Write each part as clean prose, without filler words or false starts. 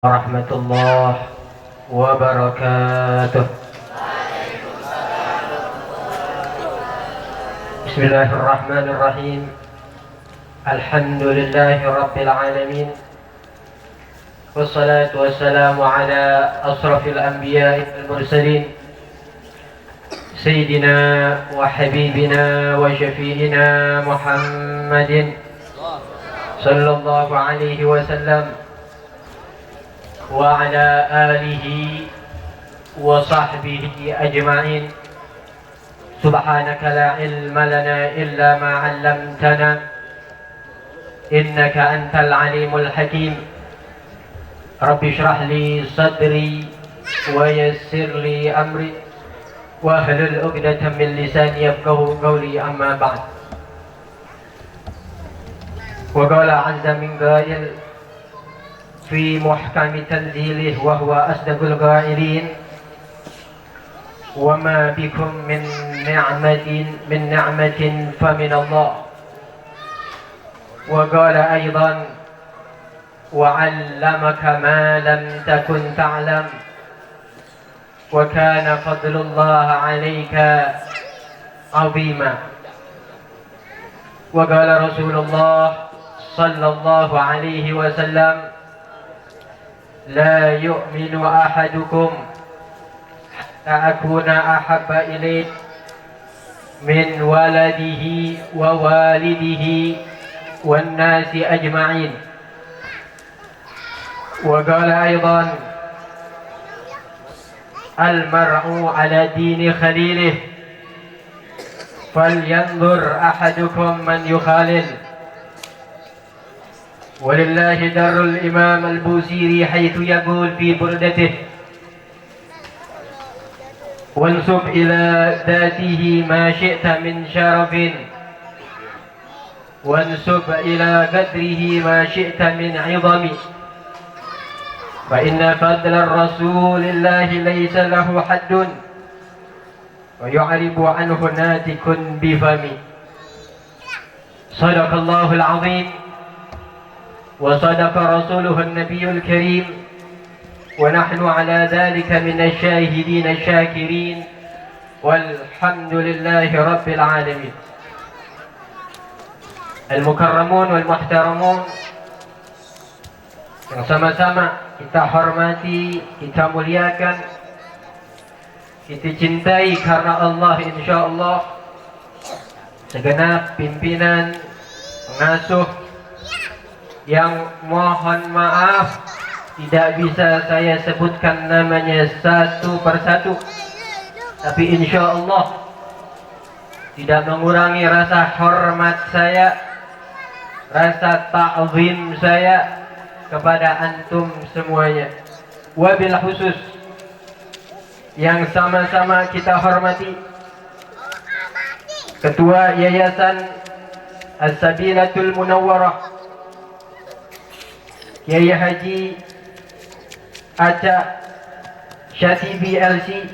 ورحمة الله وبركاته. بسم الله الرحمن الرحيم. الحمد لله رب العالمين، والصلاة والسلام على أشرف الأنبياء والمرسلين، سيدنا وحبيبنا وشفيعنا محمد صلى الله عليه وسلم وعلى آله وصحبه أجمعين. سبحانك لا علم لنا إلا ما علمتنا إنك أنت العليم الحكيم. رب اشرح لي صدري ويسر لي أمري واحلل عقدة من لساني يفقهوا قولي. أما بعد، وقال عز من قائل في محكم تنزيله وهو أصدق القائلين: وما بكم من نعمة فمن الله. وقال أيضا: وعلمك ما لم تكن تعلم وكان فضل الله عليك عظيما. وقال رسول الله صلى الله عليه وسلم: لا يؤمن أحدكم حتى أكون أحب إليه من ولده ووالده والناس أجمعين. وقال أيضا: المرء على دين خليله فلينظر أحدكم من يخالل. ولله در الإمام البوصيري حيث يقول في بردته: وانسب إلى ذاته ما شئت من شرف وانسب إلى قدره ما شئت من عظم، فإن فضل الرسول الله ليس له حد ويعرب عنه ناتك بفم. صدق الله العظيم وصدق رسوله النبي الكريم، ونحن على ذلك من الشاهدين الشاكرين، والحمد لله رب العالمين. Al-Mukarramun wal-Muhtaramun, yang sama-sama kita hormati, kita muliakan, kita cintai karena Allah, insyaallah, segenap pimpinan, pengasuh yang mohon maaf tidak bisa saya sebutkan namanya satu persatu, tapi insya Allah tidak mengurangi rasa hormat saya, rasa ta'zim saya kepada antum semuanya. Wabil khusus yang sama-sama kita hormati Ketua Yayasan As-Sabilatul Munawwarah Kiai Haji Aca Syatibi LC,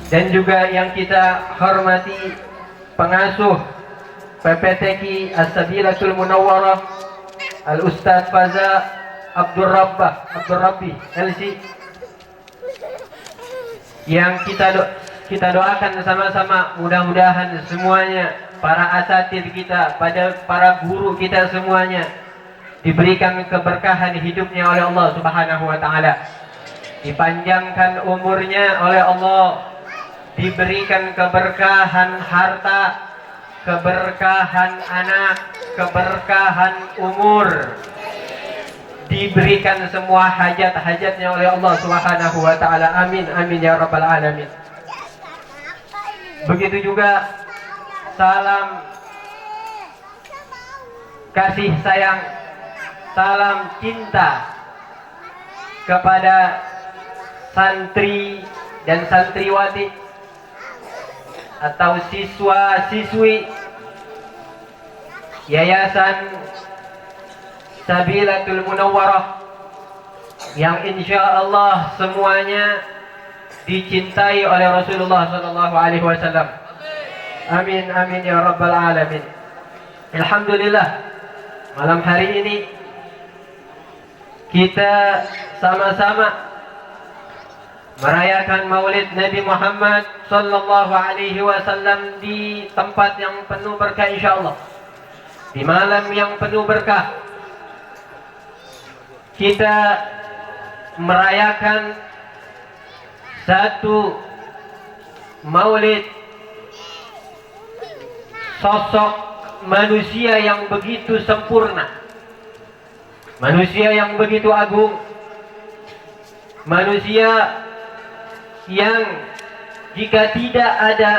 dan juga yang kita hormati pengasuh PPTQ As-Sabilatul Munawwarah Al-Ustaz Faza Abdul Rabbi LC, yang kita doakan sama-sama mudah-mudahan semuanya, para asatidz kita, para guru kita semuanya diberikan keberkahan hidupnya oleh Allah Subhanahu wa taala, dipanjangkan umurnya oleh Allah, diberikan keberkahan harta, keberkahan anak, keberkahan umur, diberikan semua hajat-hajatnya oleh Allah Subhanahu wa taala. Amin amin ya rabbal alamin. Begitu juga salam kasih sayang, salam cinta kepada santri dan santriwati atau siswa-siswi Yayasan Sabilatul Munawwarah, yang insya Allah semuanya dicintai oleh Rasulullah sallallahu alaihi wasallam. Amin amin ya rabbal alamin. Alhamdulillah, malam hari ini kita sama-sama merayakan Maulid Nabi Muhammad sallallahu alaihi wasallam di tempat yang penuh berkah insyaallah. Di malam yang penuh berkah kita merayakan satu Maulid sosok manusia yang begitu sempurna, manusia yang begitu agung, manusia yang jika tidak ada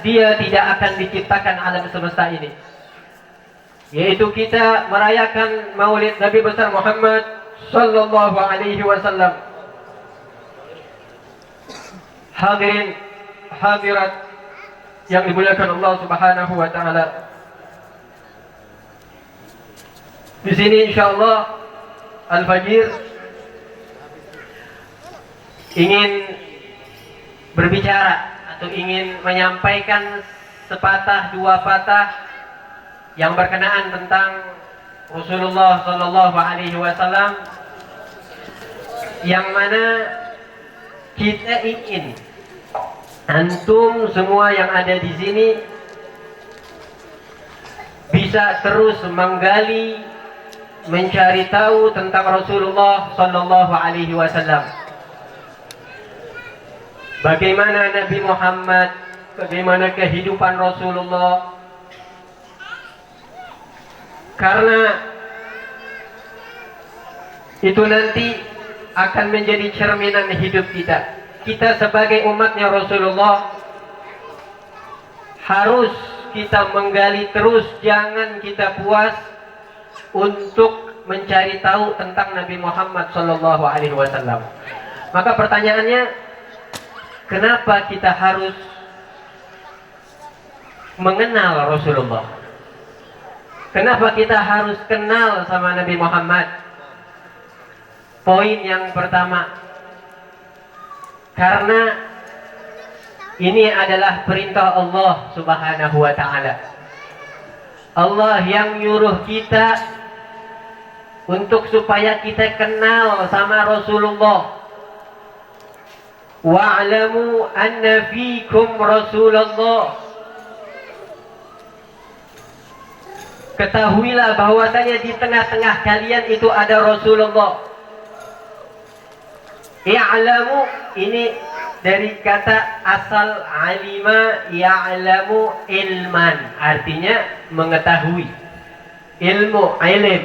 dia tidak akan diciptakan alam semesta ini, yaitu kita merayakan Maulid Nabi besar Muhammad sallallahu alaihi wasallam. Hadirin hadirat yang dimuliakan Allah Subhanahu wa taala. Di sini insyaallah Al-Fajir ingin berbicara atau ingin menyampaikan sepatah dua patah yang berkenaan tentang Rasulullah sallallahu alaihi wasallam, yang mana kita ingin antum semua yang ada di sini bisa terus menggali, mencari tahu tentang Rasulullah sallallahu alaihi wasallam. Bagaimana Nabi Muhammad, bagaimana kehidupan Rasulullah. Karena itu nanti akan menjadi cerminan hidup kita. Kita sebagai umatnya Rasulullah harus kita menggali terus, jangan kita puas untuk mencari tahu tentang Nabi Muhammad sallallahu alaihi wasallam. Maka pertanyaannya, kenapa kita harus mengenal Rasulullah? Kenapa kita harus kenal sama Nabi Muhammad? Poin yang pertama, karena ini adalah perintah Allah Subhanahu wa taala. Allah yang nyuruh kita untuk supaya kita kenal sama Rasulullah. Wa'lamu anna fikum Rasulullah. Ketahuilah bahwasanya di tengah-tengah kalian itu ada Rasulullah. I'lamu ini dari kata asal alima ya'lamu ilman, artinya mengetahui, ilmu, ilim.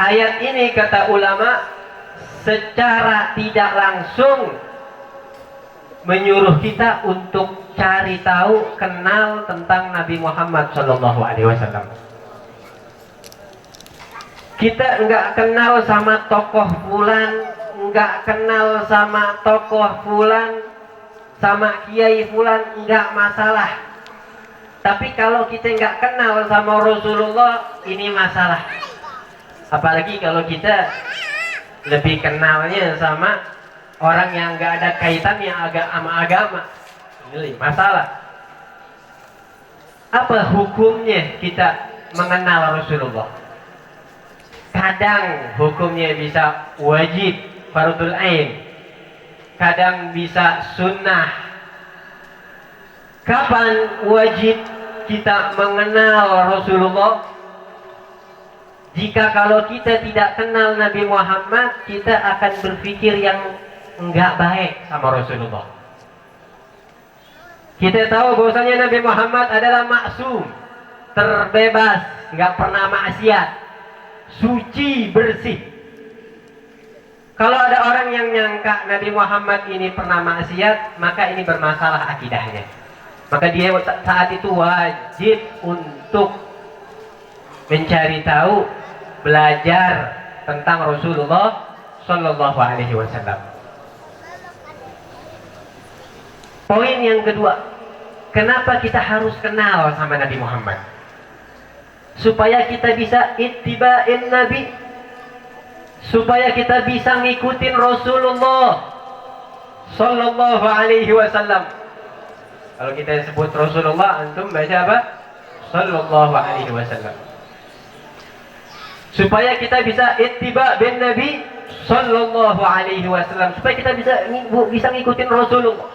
Ayat ini kata ulama secara tidak langsung menyuruh kita untuk cari tahu, kenal tentang Nabi Muhammad sallallahu alaihi wasallam. Kita enggak kenal sama tokoh fulan, enggak kenal sama tokoh fulan, sama kiai fulan, enggak masalah. Tapi kalau kita enggak kenal sama Rasulullah, ini masalah. Apalagi kalau kita lebih kenalnya sama orang yang enggak ada kaitannya sama agama, ini masalah. Apa hukumnya kita mengenal Rasulullah? Kadang hukumnya bisa wajib, fardul ain, kadang bisa sunnah. Kapan wajib kita mengenal Rasulullah? Jika kalau kita tidak kenal Nabi Muhammad, kita akan berpikir yang enggak baik sama Rasulullah. Kita tahu bahwasanya Nabi Muhammad adalah maksum, terbebas, enggak pernah maksiat, suci, bersih. Kalau ada orang yang nyangka Nabi Muhammad ini pernah maksiat, maka ini bermasalah akidahnya. Maka dia saat itu wajib untuk mencari tahu, belajar tentang Rasulullah sallallahu alaihi wasallam. Poin yang kedua, kenapa kita harus kenal sama Nabi Muhammad? Supaya kita bisa ittiba'in Nabi, supaya kita bisa ngikutin Rasulullah sallallahu alaihi wasallam. Kalau kita sebut Rasulullah, antum baca apa? Sallallahu alaihi wasallam. supaya kita bisa ittiba bin Nabi sallallahu alaihi wasallam, supaya kita bisa ngikutin Rasulullah.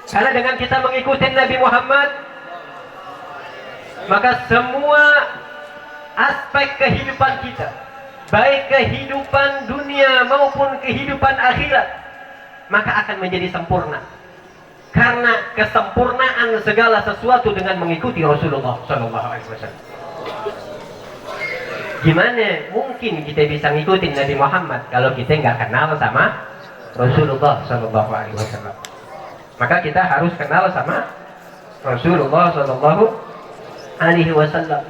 Karena dengan kita mengikuti Nabi Muhammad, maka semua aspek kehidupan kita, baik kehidupan dunia maupun kehidupan akhirat, maka akan menjadi sempurna. Karena kesempurnaan segala sesuatu dengan mengikuti Rasulullah sallallahu alaihi wasallam. Gimana mungkin kita bisa ngikutin Nabi Muhammad kalau kita nggak kenal sama Rasulullah sallallahu alaihi wasallam? Maka kita harus kenal sama Rasulullah sallallahu alaihi wasallam.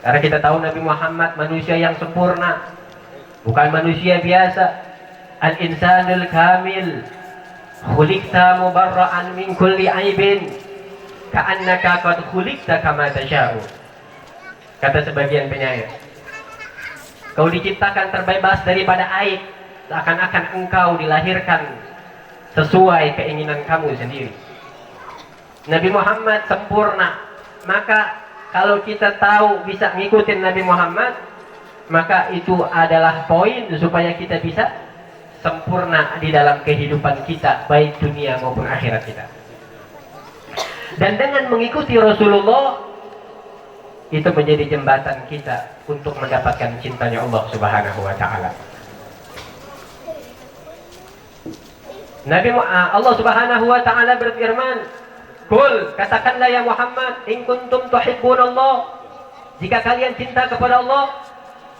Karena kita tahu Nabi Muhammad manusia yang sempurna, bukan manusia biasa. Al-insanul kamil, khuliqta mubarra'an min kulli aibin, ka'annaka qad khuliqta kama tasha'u. Kata sebagian penyair, kau diciptakan terbebas daripada aib, seakan-akan engkau dilahirkan sesuai keinginan kamu sendiri. Nabi Muhammad sempurna. Maka kalau kita tahu bisa ngikutin Nabi Muhammad, maka itu adalah poin supaya kita bisa sempurna di dalam kehidupan kita, baik dunia maupun akhirat kita. Dan dengan mengikuti Rasulullah, itu menjadi jembatan kita untuk mendapatkan cintanya Allah Subhanahu wa ta'ala. Allah Subhanahu wa ta'ala berfirman, "Qul," katakanlah ya Muhammad, "in kuntum tuhibbunallah," jika kalian cinta kepada Allah,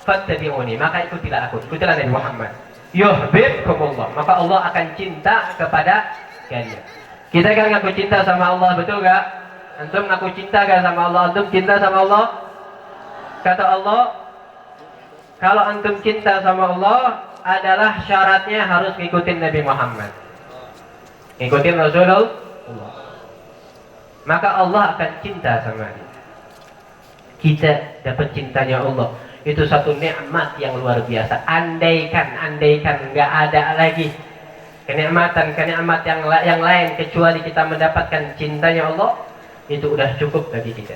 fattabi'uni, maka ikutilah aku, ikutilah Nabi Muhammad. Yuhibbukumullah, maka Allah akan cinta kepada kalian. Kita kan ngaku cinta sama Allah, betul gak? Antum ngaku cinta gak sama Allah? Antum cinta sama Allah? Kata Allah, kalau antum cinta sama Allah, adalah syaratnya harus ngikutin Nabi Muhammad, ngikutin Rasulullah, maka Allah akan cinta sama dia. Kita dapat cintanya Allah, itu satu nikmat yang luar biasa. Andaikan nggak ada lagi kenikmatan yang lain kecuali kita mendapatkan cintanya Allah, itu udah cukup bagi kita.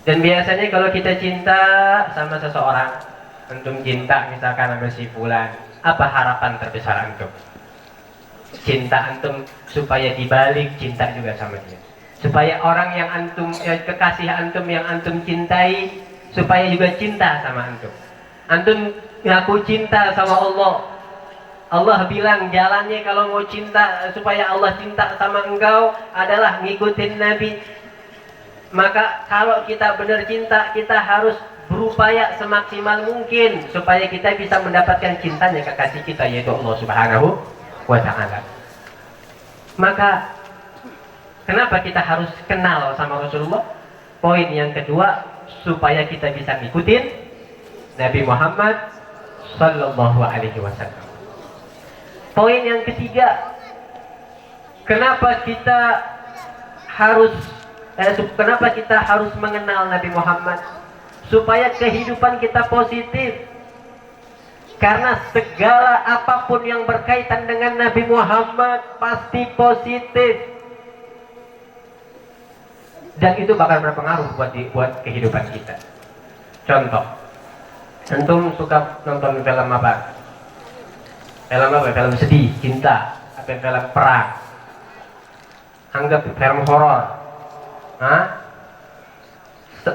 Dan biasanya kalau kita cinta sama seseorang, antum cinta misalkan sama si fulan, apa harapan terbesar antum? Cinta antum supaya dibalik cinta juga sama dia, supaya orang yang antum kekasih antum yang antum cintai supaya juga cinta sama antum. Antum ngaku cinta sama Allah, Allah bilang jalannya kalau mau cinta supaya Allah cinta sama engkau adalah ngikutin Nabi. Maka kalau kita benar cinta, kita harus berupaya semaksimal mungkin supaya kita bisa mendapatkan cintanya kekasih kita, yaitu Allah Subhanahu wa ta'ala. Maka kenapa kita harus kenal sama Rasulullah? Poin yang kedua, supaya kita bisa ngikutin Nabi Muhammad sallallahu alaihi wasallam. Poin yang ketiga, kenapa kita harus mengenal Nabi Muhammad? Supaya kehidupan kita positif. Karena segala apapun yang berkaitan dengan Nabi Muhammad pasti positif. Dan itu bakal berpengaruh buat kehidupan kita. Contoh, antum suka nonton film apa? Film apa? Film sedih, cinta, atau film perang? Anggap film horor.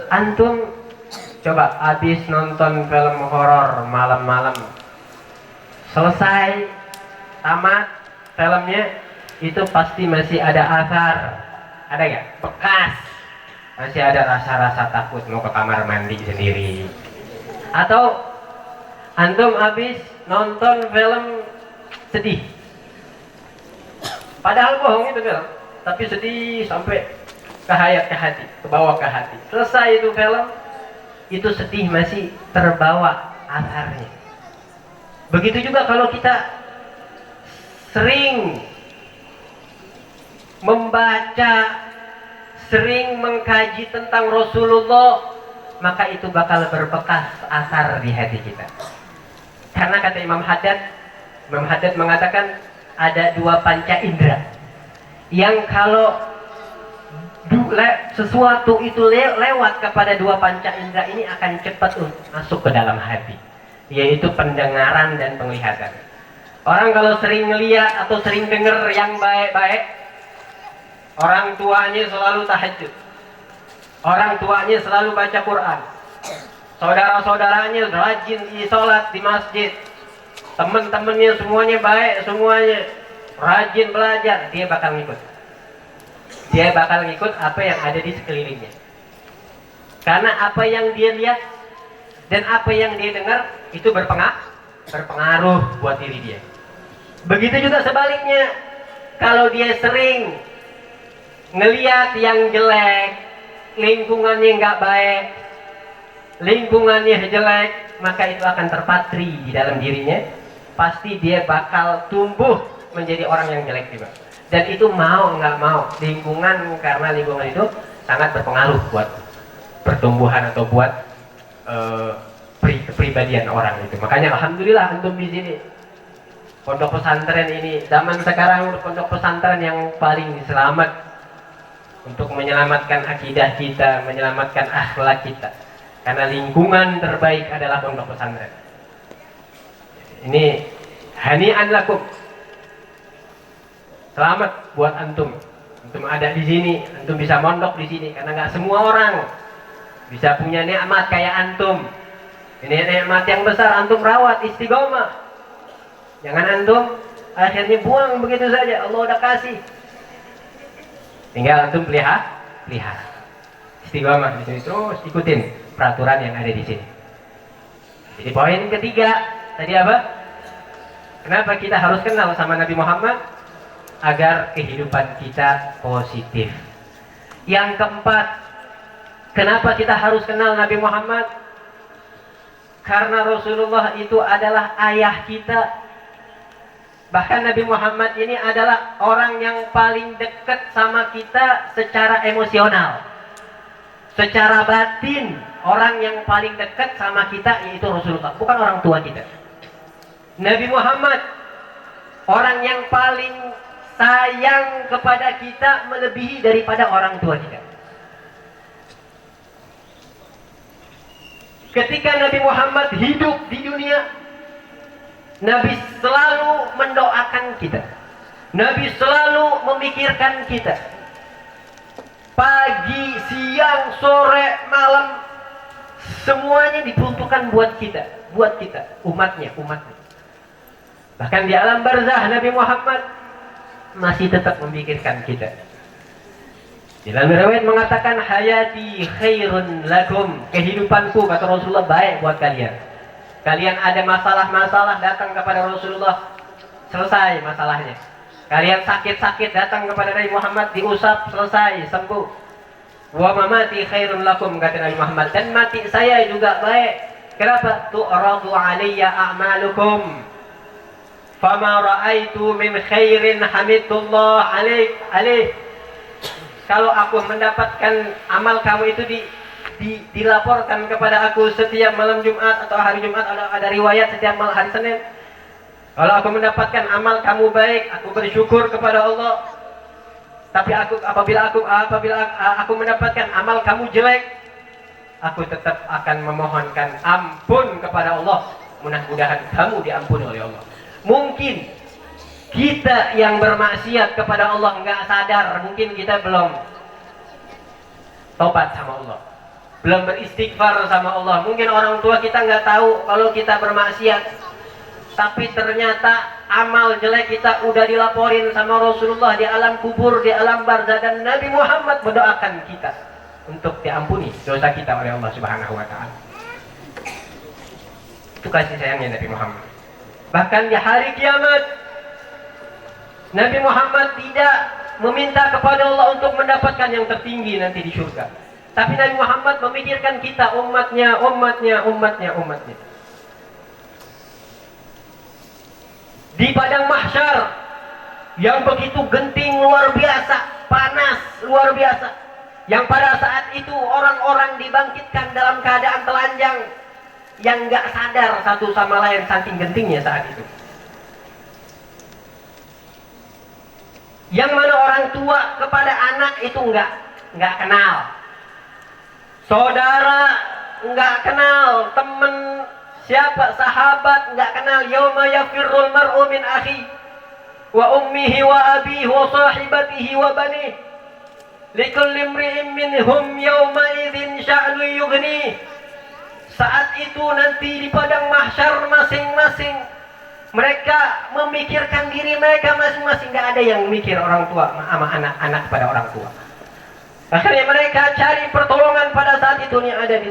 Antum coba habis nonton film horor malam-malam, selesai tamat filmnya, itu pasti masih ada asar, ada nggak? Bekas, masih ada rasa-rasa takut mau ke kamar mandi sendiri. Atau antum habis nonton film sedih, padahal bohong itu film, tapi sedih sampai ke hati, ke bawah ke hati. Selesai itu film, itu sedih masih terbawa asarnya. Begitu juga kalau kita sering membaca, sering mengkaji tentang Rasulullah, maka itu bakal berbekas asar di hati kita. Karena kata Imam Haddad mengatakan ada dua panca indera yang kalau sesuatu itu lewat kepada dua panca indera ini akan cepat masuk ke dalam hati, yaitu pendengaran dan penglihatan. Orang kalau sering ngeliat atau sering dengar yang baik-baik, orang tuanya selalu tahajud, orang tuanya selalu baca Quran, saudara-saudaranya rajin di sholat di masjid, teman-temannya semuanya baik, semuanya rajin belajar, dia bakal ngikut. Dia bakal ngikut apa yang ada di sekelilingnya. Karena apa yang dia lihat dan apa yang dia dengar itu berpengaruh buat diri dia. Begitu juga sebaliknya, kalau dia sering ngeliat yang jelek, lingkungannya nggak baik, lingkungannya jelek, maka itu akan terpatri di dalam dirinya. Pasti dia bakal tumbuh menjadi orang yang jelek juga. Dan itu mau nggak mau, lingkungan, karena lingkungan itu sangat berpengaruh buat pertumbuhan atau buat kepribadian orang itu. Makanya alhamdulillah antum di sini. Pondok pesantren ini, zaman sekarang pondok pesantren yang paling selamat untuk menyelamatkan akidah kita, menyelamatkan akhlak kita. Karena lingkungan terbaik adalah pondok pesantren. Ini hani'an lakum. Selamat buat antum ada di sini, antum bisa mondok di sini, karena nggak semua orang bisa punya nikmat kayak antum. Ini nikmat yang besar, antum rawat istiqomah. Jangan antum akhirnya buang begitu saja, Allah udah kasih. Tinggal antum pelihara. Istiqomah di sini, terus ikutin peraturan yang ada di sini. Jadi poin ketiga tadi apa? Kenapa kita harus kenal sama Nabi Muhammad? Agar kehidupan kita positif. Yang keempat, kenapa kita harus kenal Nabi Muhammad? Karena Rasulullah itu adalah ayah kita. Bahkan Nabi Muhammad ini adalah orang yang paling dekat sama kita secara emosional. Secara batin, orang yang paling dekat sama kita yaitu Rasulullah, bukan orang tua kita. Nabi Muhammad, orang yang paling sayang kepada kita melebihi daripada orang tua kita. Ketika Nabi Muhammad hidup di dunia, Nabi selalu mendoakan kita. Nabi selalu memikirkan kita. Pagi, siang, sore, malam, semuanya diperuntukkan buat kita, umatnya. Bahkan di alam barzah Nabi Muhammad masih tetap memikirkan kita. Di dalam riwayat mengatakan hayati khairun lakum, kehidupanku kata Rasulullah baik buat kalian. Kalian ada masalah-masalah datang kepada Rasulullah, selesai masalahnya. Kalian sakit-sakit datang kepada Nabi Muhammad, diusap, selesai, sembuh. Wa mamati khairun lakum kata Nabi Muhammad, dan mati saya juga baik. Kenapa? Tu'radu alayya a'malukum fama ra'aitu min khairin hamidullah alaih. Kalau aku mendapatkan amal kamu itu dilaporkan kepada aku setiap malam Jumat atau hari Jumat, ada riwayat setiap malam hari Senin. Kalau aku mendapatkan amal kamu baik, aku bersyukur kepada Allah. Tapi apabila aku mendapatkan amal kamu jelek, aku tetap akan memohonkan ampun kepada Allah. Mudah-mudahan kamu diampuni oleh Allah. Mungkin kita yang bermaksiat kepada Allah nggak sadar, mungkin kita belum tobat sama Allah, belum beristighfar sama Allah. Mungkin orang tua kita nggak tahu kalau kita bermaksiat, tapi ternyata amal jelek kita udah dilaporin sama Rasulullah di alam kubur, di alam barzah, dan Nabi Muhammad mendoakan kita untuk diampuni dosa kita oleh Allah Subhanahu wa Ta'ala. Itu kasih sayangnya Nabi Muhammad. Bahkan di hari kiamat, Nabi Muhammad tidak meminta kepada Allah untuk mendapatkan yang tertinggi nanti di surga. Tapi Nabi Muhammad memikirkan kita, umatnya. Di padang mahsyar yang begitu genting luar biasa, panas luar biasa, yang pada saat itu orang-orang dibangkitkan dalam keadaan telanjang, yang nggak sadar satu sama lain saking gentingnya saat itu. Yang mana orang tua kepada anak itu nggak nggak kenal. Saudara nggak kenal. Teman siapa, sahabat nggak kenal. Yauma yafirrul mar'u min akhi wa ummihi wa abihi wa sahibatihi wa banihi likulli imri'in minhum yawma idzin sya'nu yughni. Saat itu nanti di padang mahsyar masing-masing mereka memikirkan diri mereka masing-masing, nggak ada yang mikir orang tua sama anak-anak pada orang tua. Akhirnya mereka cari pertolongan pada saat itu yang ada di